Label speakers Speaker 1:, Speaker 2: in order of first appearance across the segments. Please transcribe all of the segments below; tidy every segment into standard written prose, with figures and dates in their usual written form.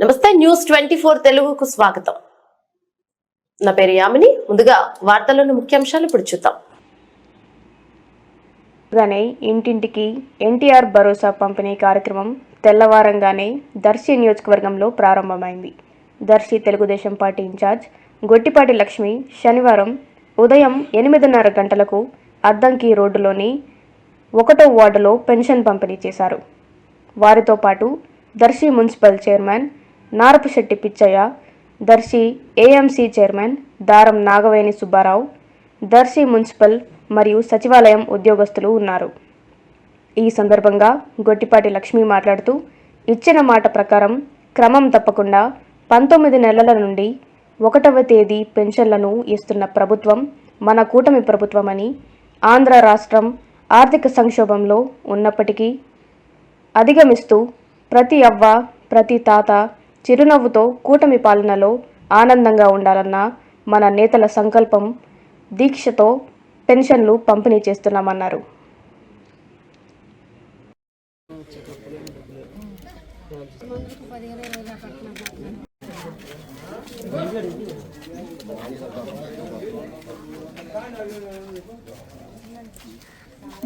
Speaker 1: నమస్తే న్యూస్ 24 తెలుగుకు స్వాగతం. నా పేరు యామిని. ముందుగా వార్తల్లోని ముఖ్యాంశాలు ఇప్పుడు చూద్దాం.
Speaker 2: ఇంటింటికి ఎన్టీఆర్ భరోసా పంపిణీ కార్యక్రమం తెల్లవారంగానే దర్శి నియోజకవర్గంలో ప్రారంభమైంది. దర్శి తెలుగుదేశం పార్టీ ఇన్ఛార్జ్ గొట్టిపాటి లక్ష్మి శనివారం ఉదయం 8:30 గంటలకు అద్దంకి రోడ్డులోని 1వ వార్డులో పెన్షన్ పంపిణీ చేశారు. వారితో పాటు Darsi municipal chairman Narapusetti Pichaiah, Darsi AMC chairman Daram Nagaveni Subbarao, Darsi municipal మరియు సచివాలయం ఉద్యోగస్తులు ఉన్నారు. ఈ సందర్భంగా గొట్టిపాటి లక్ష్మి మాట్లాడుతూ, ఇచ్చిన మాట ప్రకారం క్రమం తప్పకుండా 19 నెలల నుండి 1వ తేదీ పెన్షన్లను ఇస్తున్న ప్రభుత్వం మన కూటమి ప్రభుత్వమని, ఆంధ్ర రాష్ట్రం ఆర్థిక సంక్షోభంలో ఉన్నప్పటికీ అధిగమిస్తూ ప్రతి అవ్వ ప్రతి తాత చిరునవ్వుతో కూటమి పాలనలో ఆనందంగా ఉండాలన్న మన నేతల సంకల్పం దీక్షతో పెన్షన్లు పంపిణీ చేస్తున్నామన్నారు.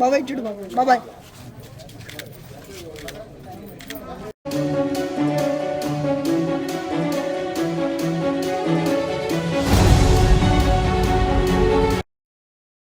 Speaker 3: బాబాయ్ చూడు బాబాయ్